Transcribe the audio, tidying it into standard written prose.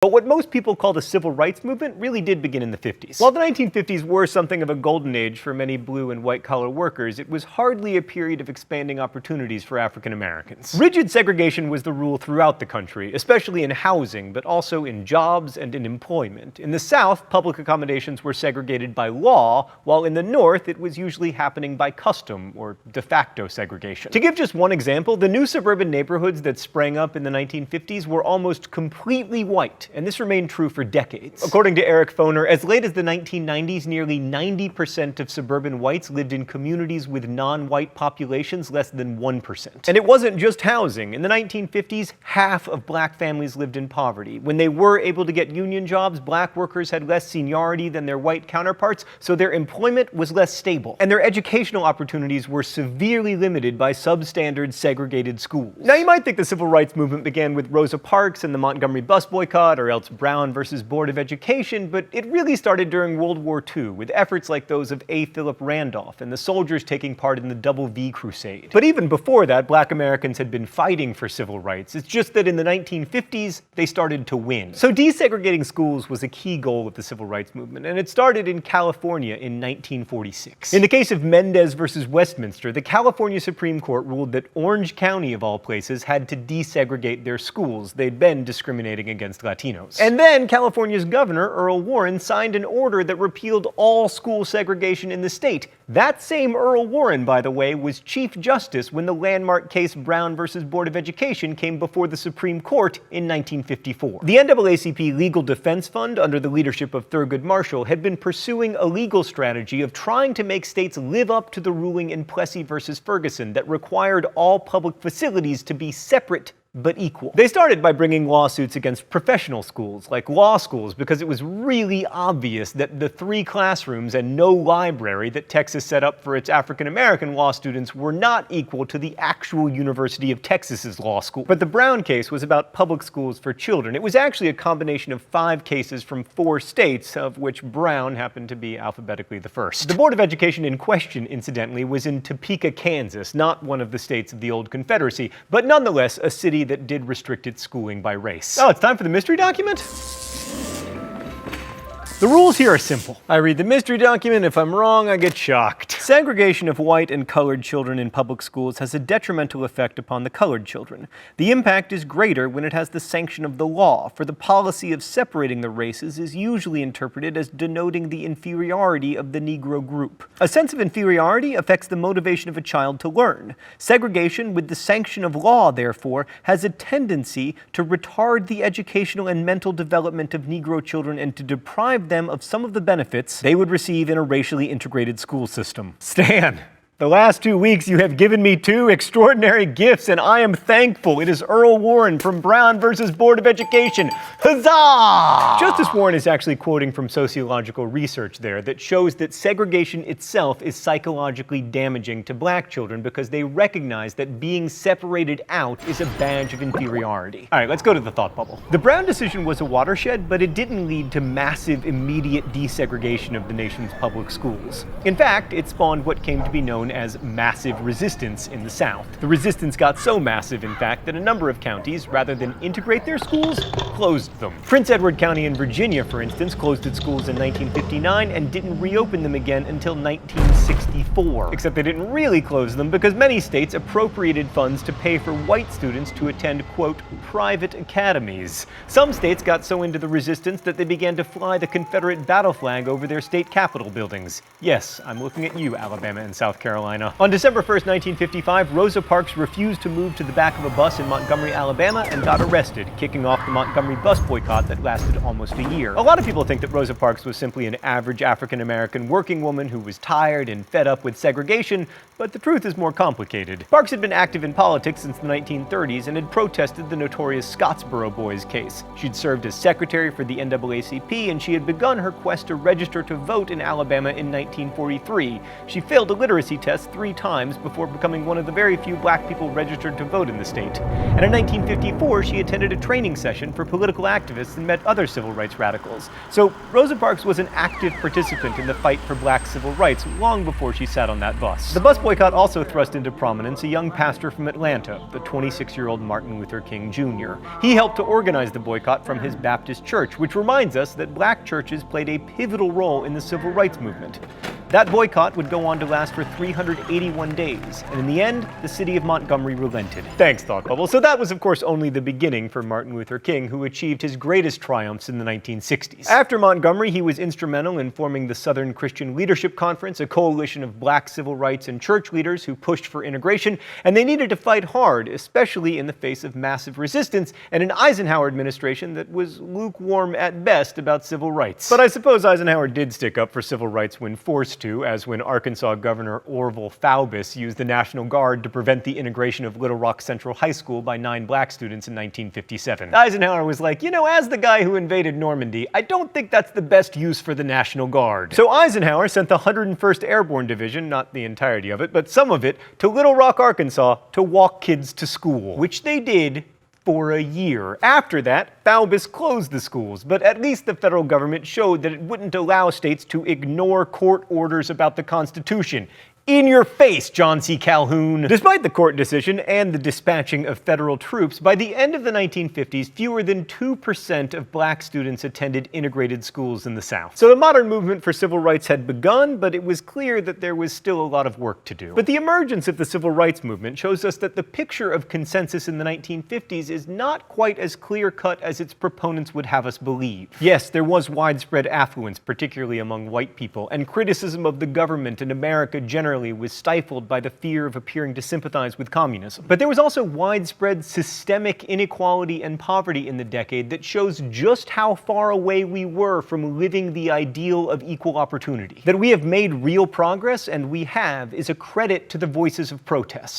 But what most people call the civil rights movement really did begin in the 50s. While the 1950s were something of a golden age for many blue and white-collar workers, it was hardly a period of expanding opportunities for African Americans. Rigid segregation was the rule throughout the country, especially in housing, but also in jobs and in employment. In the South, public accommodations were segregated by law, while in the North, it was usually happening by custom or de facto segregation. To give just one example, the new suburban neighborhoods that sprang up in the 1950s were almost completely white, and this remained true for decades. According to Eric Foner, as late as the 1990s, nearly 90% of suburban whites lived in communities with non-white populations less than 1%. And it wasn't just housing. In the 1950s, half of black families lived in poverty. When they were able to get union jobs, black workers had less seniority than their white counterparts, so their employment was less stable. And their educational opportunities were severely limited by substandard segregated schools. Now, you might think the civil rights movement began with Rosa Parks and the Montgomery bus boycott, or else Brown versus Board of Education, but it really started during World War II with efforts like those of A. Philip Randolph and the soldiers taking part in the Double V Crusade. But even before that, black Americans had been fighting for civil rights. It's just that in the 1950s, they started to win. So desegregating schools was a key goal of the civil rights movement, and it started in California in 1946. In the case of Mendez versus Westminster, the California Supreme Court ruled that Orange County, of all places, had to desegregate their schools. They'd been discriminating against Latinos. And then California's governor, Earl Warren, signed an order that repealed all school segregation in the state. That same Earl Warren, by the way, was Chief Justice when the landmark case Brown versus Board of Education came before the Supreme Court in 1954. The NAACP Legal Defense Fund, under the leadership of Thurgood Marshall, had been pursuing a legal strategy of trying to make states live up to the ruling in Plessy versus Ferguson that required all public facilities to be separate but equal. They started by bringing lawsuits against professional schools, like law schools, because it was really obvious that the 3 classrooms and no library that Texas set up for its African-American law students were not equal to the actual University of Texas's law school. But the Brown case was about public schools for children. It was actually a combination of 5 cases from 4 states, of which Brown happened to be alphabetically the first. The Board of Education in question, incidentally, was in Topeka, Kansas, not one of the states of the old Confederacy, but nonetheless a city that did restrict its schooling by race. Oh, it's time for the mystery document? The rules here are simple. I read the mystery document. If I'm wrong, I get shocked. Segregation of white and colored children in public schools has a detrimental effect upon the colored children. The impact is greater when it has the sanction of the law, for the policy of separating the races is usually interpreted as denoting the inferiority of the Negro group. A sense of inferiority affects the motivation of a child to learn. Segregation with the sanction of law, therefore, has a tendency to retard the educational and mental development of Negro children and to deprive them of some of the benefits they would receive in a racially integrated school system. Stan, the last 2 weeks you have given me 2 extraordinary gifts, and I am thankful. It is Earl Warren from Brown versus Board of Education. Huzzah! Justice Warren is actually quoting from sociological research there that shows that segregation itself is psychologically damaging to black children because they recognize that being separated out is a badge of inferiority. All right, let's go to the thought bubble. The Brown decision was a watershed, but it didn't lead to massive, immediate desegregation of the nation's public schools. In fact, it spawned what came to be known as massive resistance in the South. The resistance got so massive, in fact, that a number of counties, rather than integrate their schools, closed them. Prince Edward County in Virginia, for instance, closed its schools in 1959 and didn't reopen them again until 1964. Except they didn't really close them because many states appropriated funds to pay for white students to attend, quote, private academies. Some states got so into the resistance that they began to fly the Confederate battle flag over their state capitol buildings. Yes, I'm looking at you, Alabama and South Carolina. On December 1st, 1955, Rosa Parks refused to move to the back of a bus in Montgomery, Alabama, and got arrested, kicking off the Montgomery bus boycott that lasted almost a year. A lot of people think that Rosa Parks was simply an average African-American working woman who was tired and fed up with segregation, but the truth is more complicated. Parks had been active in politics since the 1930s and had protested the notorious Scottsboro Boys case. She'd served as secretary for the NAACP, and she had begun her quest to register to vote in Alabama in 1943. She failed a literacy test tests 3 times before becoming one of the very few black people registered to vote in the state. And in 1954, she attended a training session for political activists and met other civil rights radicals. So Rosa Parks was an active participant in the fight for black civil rights long before she sat on that bus. The bus boycott also thrust into prominence a young pastor from Atlanta, the 26-year-old Martin Luther King Jr. He helped to organize the boycott from his Baptist church, which reminds us that black churches played a pivotal role in the civil rights movement. That boycott would go on to last for 381 days, and in the end, the city of Montgomery relented. Thanks, Thought Bubble. So that was, of course, only the beginning for Martin Luther King, who achieved his greatest triumphs in the 1960s. After Montgomery, he was instrumental in forming the Southern Christian Leadership Conference, a coalition of black civil rights and church leaders who pushed for integration, and they needed to fight hard, especially in the face of massive resistance and an Eisenhower administration that was lukewarm at best about civil rights. But I suppose Eisenhower did stick up for civil rights when forced to, as when Arkansas Governor Orville Faubus used the National Guard to prevent the integration of Little Rock Central High School by 9 black students in 1957. Eisenhower was like, you know, as the guy who invaded Normandy, I don't think that's the best use for the National Guard. So Eisenhower sent the 101st Airborne Division, not the entirety of it, but some of it, to Little Rock, Arkansas to walk kids to school, which they did for a year. After that, Faubus closed the schools, but at least the federal government showed that it wouldn't allow states to ignore court orders about the Constitution. In your face, John C. Calhoun! Despite the court decision and the dispatching of federal troops, by the end of the 1950s, fewer than 2% of black students attended integrated schools in the South. So the modern movement for civil rights had begun, but it was clear that there was still a lot of work to do. But the emergence of the civil rights movement shows us that the picture of consensus in the 1950s is not quite as clear-cut as its proponents would have us believe. Yes, there was widespread affluence, particularly among white people, and criticism of the government and America generally was stifled by the fear of appearing to sympathize with communism. But there was also widespread systemic inequality and poverty in the decade that shows just how far away we were from living the ideal of equal opportunity. That we have made real progress, and we have, is a credit to the voices of protest.